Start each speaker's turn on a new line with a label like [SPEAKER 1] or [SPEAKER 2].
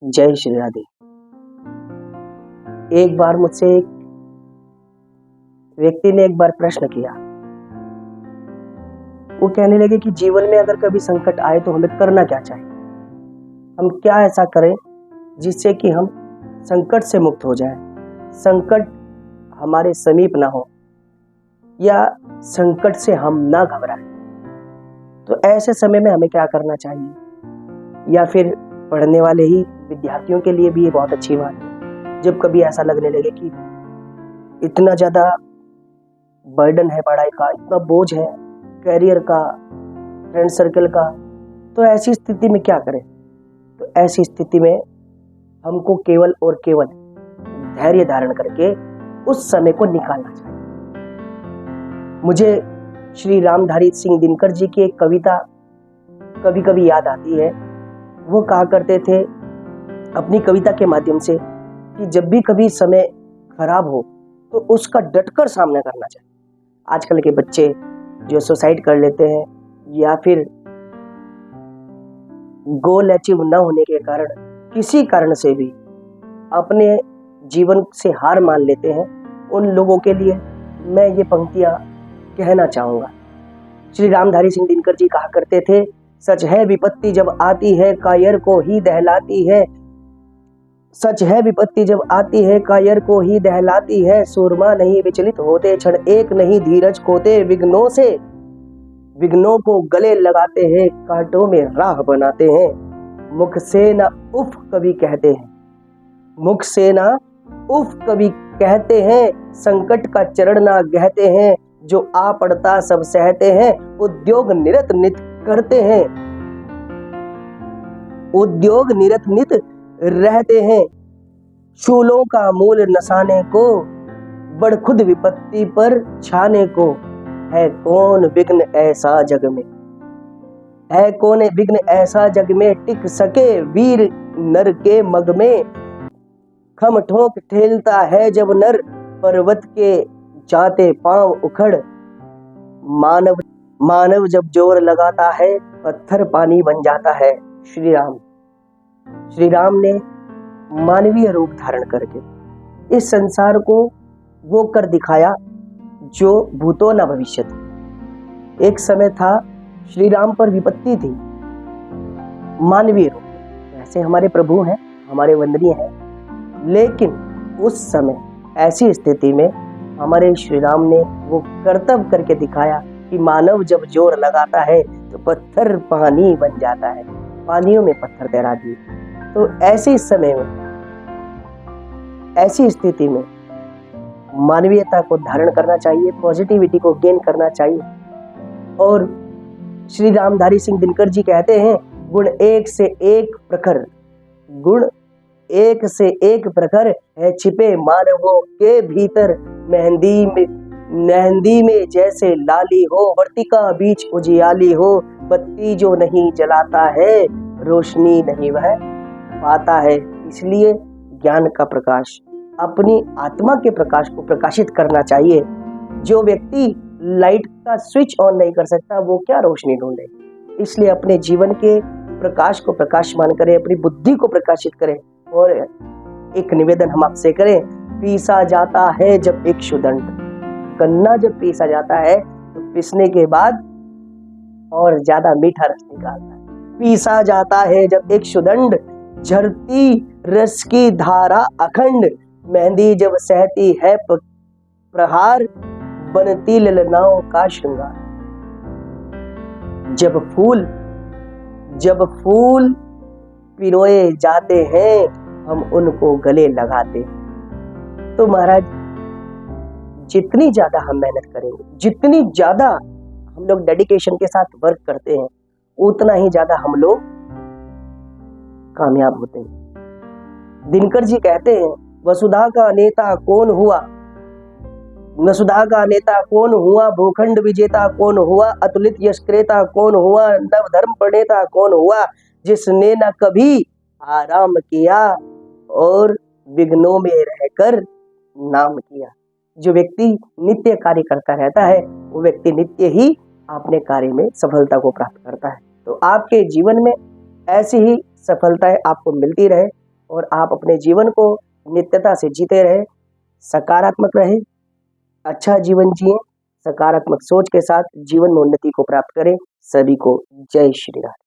[SPEAKER 1] जय श्री राधे। एक बार मुझसे एक व्यक्ति ने एक बार प्रश्न किया। वो कहने लगे कि जीवन में अगर कभी संकट आए तो हमें करना क्या चाहिए। हम क्या ऐसा करें जिससे कि हम संकट से मुक्त हो जाएं, संकट हमारे समीप ना हो या संकट से हम ना घबराएं। तो ऐसे समय में हमें क्या करना चाहिए, या फिर पढ़ने वाले ही विद्यार्थियों के लिए भी ये बहुत अच्छी बात है। जब कभी ऐसा लगने लगे कि इतना ज़्यादा बर्डन है पढ़ाई का, इतना बोझ है कैरियर का, फ्रेंड सर्कल का, तो ऐसी स्थिति में क्या करें। तो ऐसी स्थिति में हमको केवल और केवल धैर्य धारण करके उस समय को निकालना चाहिए। मुझे श्री रामधारी सिंह दिनकर जी की एक कविता कभी कभी याद आती है। वो कहा करते थे अपनी कविता के माध्यम से कि जब भी कभी समय खराब हो तो उसका डटकर सामना करना चाहिए। आजकल के बच्चे जो सुसाइड कर लेते हैं या फिर गोल अचीव न होने के कारण किसी कारण से भी अपने जीवन से हार मान लेते हैं, उन लोगों के लिए मैं ये पंक्तियां कहना चाहूँगा। श्री रामधारी सिंह दिनकर जी कहा करते थे, सच है विपत्ति जब आती है कायर को ही दहलाती है। सच है विपत्ति जब आती है कायर को ही दहलाती है। सूरमा नहीं विचलित होते, क्षण एक नहीं धीरज खोते। विघ्नों को गले लगाते हैं, कांटों में राह बनाते हैं। मुख से ना उफ कभी कहते हैं, मुख से ना उफ कभी कहते हैं। संकट का चरण ना गहते हैं, जो आ पड़ता सब सहते हैं। उद्योग निरत नित करते हैं, उद्योग निरत नित रहते हैं। शूलों का मूल नसाने को, बढ़ खुद विपत्ति पर छाने को। है कौन विघ्न ऐसा जग में, है कौन विघ्न ऐसा जग में। टिक सके वीर नर के मग में। खम ठोक ठेलता है जब नर, पर्वत के जाते पांव उखड़। मानव जब जोर लगाता है, पत्थर पानी बन जाता है। श्री राम ने मानवीय रूप धारण करके इस संसार को वो कर दिखाया जो भूतो न भविष्यति। एक समय था श्री राम पर विपत्ति थी मानवीय रूप, वैसे हमारे प्रभु हैं, हमारे वंदनीय हैं, लेकिन उस समय ऐसी स्थिति में हमारे श्री राम ने वो कर्तव्य करके दिखाया कि मानव जब जोर लगाता है तो पत्थर पानी बन जाता है। पानियों में पत्थर तैरा दिए। तो ऐसे समय में, ऐसी स्थिति में मानवीयता को धारण करना चाहिए, पॉजिटिविटी को गेन करना चाहिए। और श्री रामधारी सिंह दिनकर जी कहते हैं, गुण एक से एक प्रखर, गुण एक से एक प्रखर है छिपे मानवों के भीतर। मेहंदी में जैसे लाली हो, वर्तिका बीच उजियाली हो। बत्ती जो नहीं जलाता है, रोशनी नहीं वह पाता है। इसलिए ज्ञान का प्रकाश, अपनी आत्मा के प्रकाश को प्रकाशित करना चाहिए। जो व्यक्ति लाइट का स्विच ऑन नहीं कर सकता, वो क्या रोशनी ढूंढे। इसलिए अपने जीवन के प्रकाश को प्रकाशमान करें, अपनी बुद्धि को प्रकाशित करें। और एक निवेदन हम आपसे करें, पीसा जाता है जब इक्षुदंड, गन्ना जब पीसा जाता है तो पीसने के बाद और ज्यादा मीठा रस निकालता है। पीसा जाता है जब इक्षुदंड, झरती रस की धारा अखंड। मेहंदी जब सहती है प्रहार, बनती ललनाओं का श्रृंगार। जब फूल पिरोए जाते हैं, हम उनको गले लगाते। तो महाराज, जितनी ज्यादा हम मेहनत करेंगे, जितनी ज्यादा हम लोग डेडिकेशन के साथ वर्क करते हैं, उतना ही ज्यादा हम लोग कामयाब होते हैं। दिनकर जी कहते हैं, वसुधा का नेता कौन हुआ, वसुधा का नेता कौन हुआ। भूखंड विजेता कौन हुआ, अतुलित यश क्रेता कौन हुआ। नव धर्म प्रणेता कौन हुआ, जिसने न कभी आराम किया और विघ्नों में रहकर नाम किया। जो व्यक्ति नित्य कार्य करता रहता है, वो व्यक्ति नित्य ही अपने कार्य में सफलता को प्राप्त करता है। तो आपके जीवन में ऐसी ही सफलताएं आपको मिलती रहे। और आप अपने जीवन को नित्यता से जीते रहे, सकारात्मक रहे, अच्छा जीवन जिए, सकारात्मक सोच के साथ जीवन में उन्नति को प्राप्त करें। सभी को जय श्री राम।